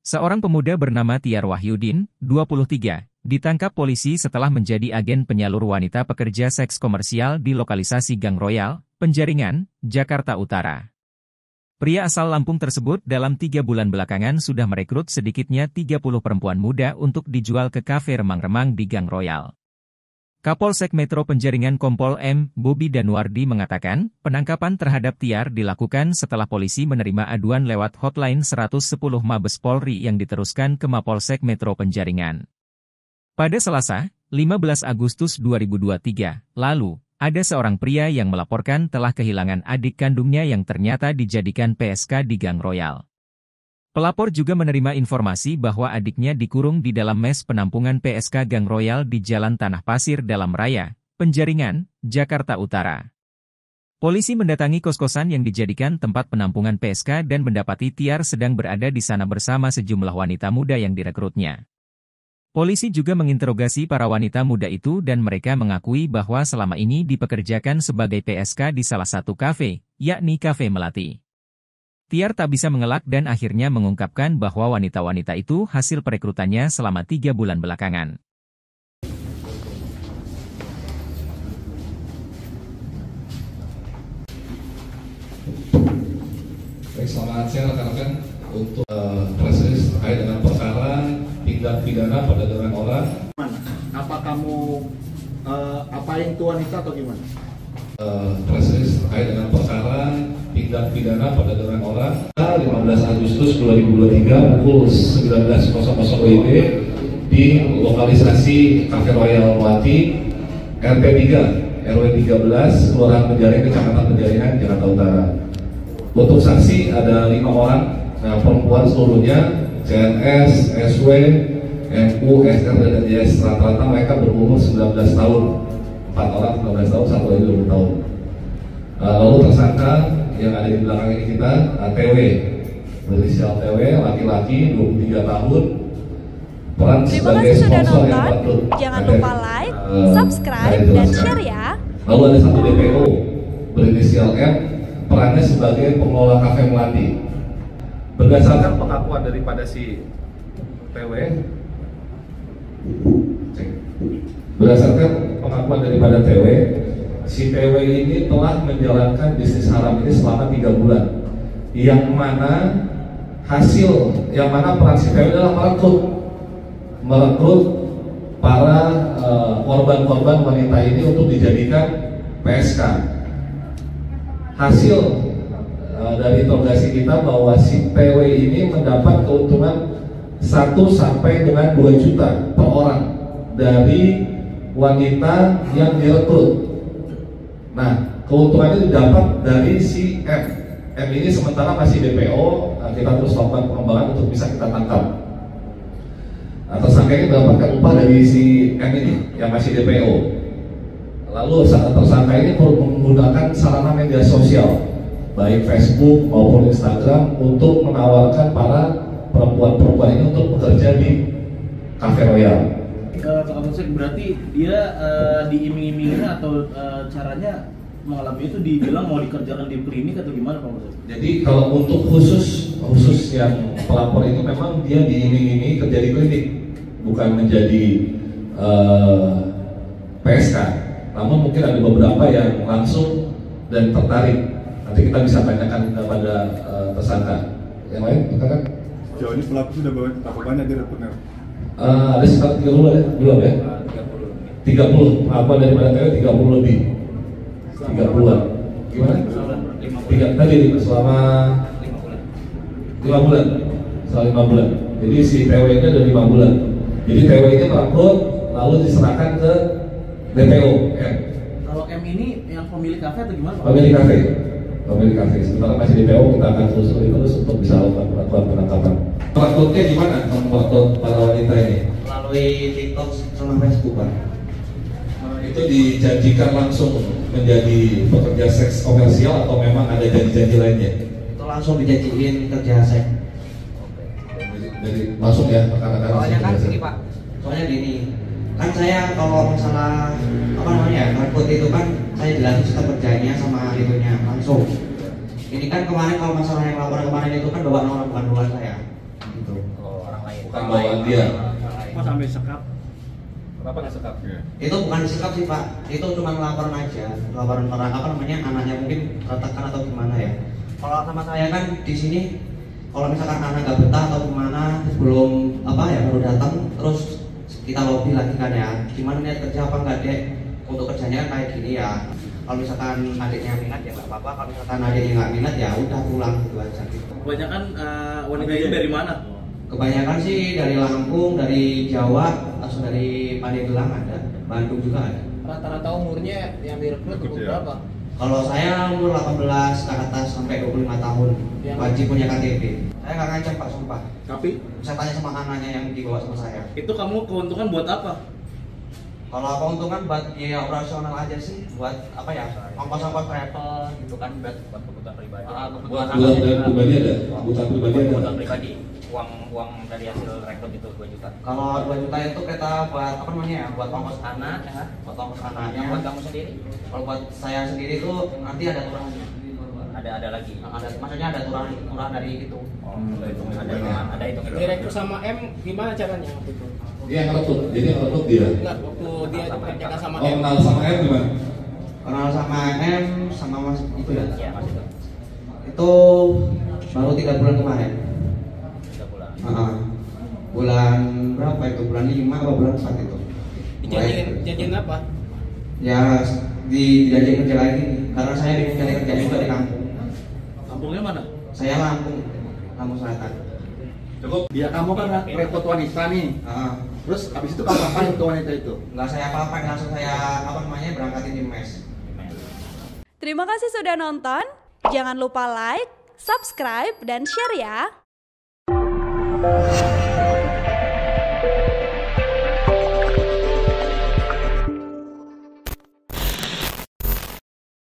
Seorang pemuda bernama Tiar Wahyudin, 23, ditangkap polisi setelah menjadi agen penyalur wanita pekerja seks komersial di lokalisasi Gang Royal, Penjaringan, Jakarta Utara. Pria asal Lampung tersebut dalam 3 bulan belakangan sudah merekrut sedikitnya 30 perempuan muda untuk dijual ke kafe remang-remang di Gang Royal. Kapolsek Metro Penjaringan Kompol M. Bobi Danwardi mengatakan, penangkapan terhadap Tiar dilakukan setelah polisi menerima aduan lewat hotline 110 Mabes Polri yang diteruskan ke Mapolsek Metro Penjaringan. Pada Selasa, 15 Agustus 2023, lalu, ada seorang pria yang melaporkan telah kehilangan adik kandungnya yang ternyata dijadikan PSK di Gang Royal. Pelapor juga menerima informasi bahwa adiknya dikurung di dalam mes penampungan PSK Gang Royal di Jalan Tanah Pasir Dalam Raya, Penjaringan, Jakarta Utara. Polisi mendatangi kos-kosan yang dijadikan tempat penampungan PSK dan mendapati Tiar sedang berada di sana bersama sejumlah wanita muda yang direkrutnya. Polisi juga menginterogasi para wanita muda itu dan mereka mengakui bahwa selama ini dipekerjakan sebagai PSK di salah satu kafe, yakni Kafe Melati. Tiar tak bisa mengelak dan akhirnya mengungkapkan bahwa wanita-wanita itu hasil perekrutannya selama 3 bulan belakangan. Baik, selamat siang rekan-rekan. Untuk press release terkait dengan perkara tindak pidana perdagangan orang. Apa kamu apain tuh wanita atau gimana? Press release terkait dengan perkara tindak pidana perdagangan orang 15 Agustus 2023 pukul 19.00 WIB di lokalisasi Kafe Royal Melati RT 3 RW 13 Kelurahan Penjaringan, Kecamatan Penjaringan, Jakarta Utara. Untuk saksi ada 5 orang, perempuan seluruhnya, CNS, SW, MU, SR, dan JS. Rata-rata mereka berumur 19 tahun. 4 orang 19 tahun, 1 lagi 20 tahun. Lalu tersangka yang ada di belakang ini kita, TW, berinisial TW, laki-laki 23 tahun. Peran Terima sebagai kasih sudah sponsor yang nonton. patut. Jangan lupa like, subscribe, dan share ya. Lalu ada satu DPO berinisial M, perannya sebagai pengelola Kafe Melati. Berdasarkan pengakuan daripada si TW, si TW ini telah menjalankan bisnis haram ini selama 3 bulan. Yang mana peran si TW adalah merekrut para korban-korban wanita ini untuk dijadikan PSK. Hasil dari interogasi kita bahwa si TW ini mendapat keuntungan 1 sampai dengan 2 juta per orang dari wanita yang direkrut. Nah, keuntungannya didapat dari si M. M ini sementara masih DPO, kita terus lakukan pengembangan untuk bisa kita tangkap. Tersangka ini mendapatkan upah dari si M ini yang masih DPO. Lalu tersangka ini menggunakan sarana media sosial, baik Facebook maupun Instagram, untuk menawarkan para perempuan-perempuan ini untuk bekerja di Kafe Royal. Berarti dia diiming-imingin atau caranya mengalami itu dibilang mau dikerjakan di klinik atau gimana Pak Ustadz? Jadi kalau untuk khusus yang pelapor itu memang dia diiming-imingi kerja di klinik, bukan menjadi PSK. Namun mungkin ada beberapa yang langsung dan tertarik. Nanti kita bisa tanyakan kepada tersangka. Yang lain, rekan-rekan? Sejauh ini pelaku sudah berapa banyak direkrutnya? Ada sekitar 30 ya? Belum ya? 30. Apa daripada TW 30 lebih? 30-an. Gimana? Tadi selama 5 bulan. Selama 5 bulan. Jadi si TW ini ada 5 bulan. Jadi TW ini merekrut lalu diserahkan ke DPO M. Kalau M ini yang pemilik kafe atau gimana Pak? Pemilik kafe. Sementara masih DPO, kita akan telusuri terus untuk bisa melakukan penangkapan. Rekrutnya gimana merekrut para wanita ini? Melalui TikTok sama Facebook Pak. Itu dijanjikan langsung menjadi pekerja seks komersial atau memang ada janji-janji lainnya? Itu langsung dijanjiin kerja seks. Jadi langsung ya rekan-rekan. Soalnya kan gini Pak, soalnya gini, kan saya kalau masalah rekrut itu kan saya jelasin sistem kerjanya sama itunya langsung. Ini kan kemarin kalau masalah yang laporan kemarin itu kan bawa orang bukan saya. Gitu. orang lain. Bukan bawaan dia. Kok sampai sekap? Kenapa disekap? Itu bukan disekap sih Pak, itu cuma laporan aja, laporan orang apa namanya anaknya mungkin tertekan atau gimana ya. Kalau sama saya kan di sini, kalau misalkan anak nggak betah atau gimana, belum apa ya baru datang, terus kita lobby lagi kan ya, gimana niat kerja apa nggak dek, untuk kerjanya kan kayak gini ya. Kalau misalkan adiknya minat ya nggak apa-apa, kalau misalkan adiknya nggak minat ya udah pulang gitu aja. Kebanyakan wanita ini dari mana? Kebanyakan sih dari Lampung, dari Jawa, langsung dari Pandeglang ada, Bandung juga ada. Rata-rata umurnya yang direkrut umur berapa? Kalau saya umur 18 ke atas sampai 25 tahun, wajib punya KTP. Saya nggak ngancam Pak, sumpah. Tapi Saya tanya sama anaknya yang dibawa sama saya. itu kamu keuntungan buat apa? Kalau keuntungan buat biaya operasional aja sih, buat apa ya, ongkos-ongkos travel gitu kan, buat Kebutuhan pribadi. kebutuhan Kebutuhan pribadi ada? Kebutuhan pribadi ada? Kebutuhan pribadi. Uang dari hasil rekrut itu 2 juta. Kalau 2 juta itu kita buat apa namanya ya, buat ongkos anak ya kan, buat ongkos anaknya. Yang buat kamu sendiri? Kalau buat saya sendiri tuh nanti ada turangannya. Ada lagi. Ada, maksudnya ada turangan dari itu. Oh, ada hitung. Direkrut sama M gimana caranya waktu itu? Dia yang ngerekrut, jadi yang ngerekrut dia. Enggak, waktu dia diperkenalkan sama Oh, M. kenal sama M gimana? Kenal sama M sama Mas itu ya. Iya, Mas itu. Itu baru 3 bulan kemarin. 3 bulan. Bulan berapa itu? Bulan 5 atau bulan 4 itu? Janjian apa? Ya dijanjiin kerja lagi karena saya bingung cari kerja juga di kampung. Kampungnya mana? Saya Lampung Selatan. Cukup. Ya kamu kan rekrut wanita nih. Terus habis itu kamu apain ke wanita itu? Nggak saya apa-apain, langsung saya apa namanya berangkatin di mes. Terima kasih sudah nonton. Jangan lupa like, subscribe, dan share ya.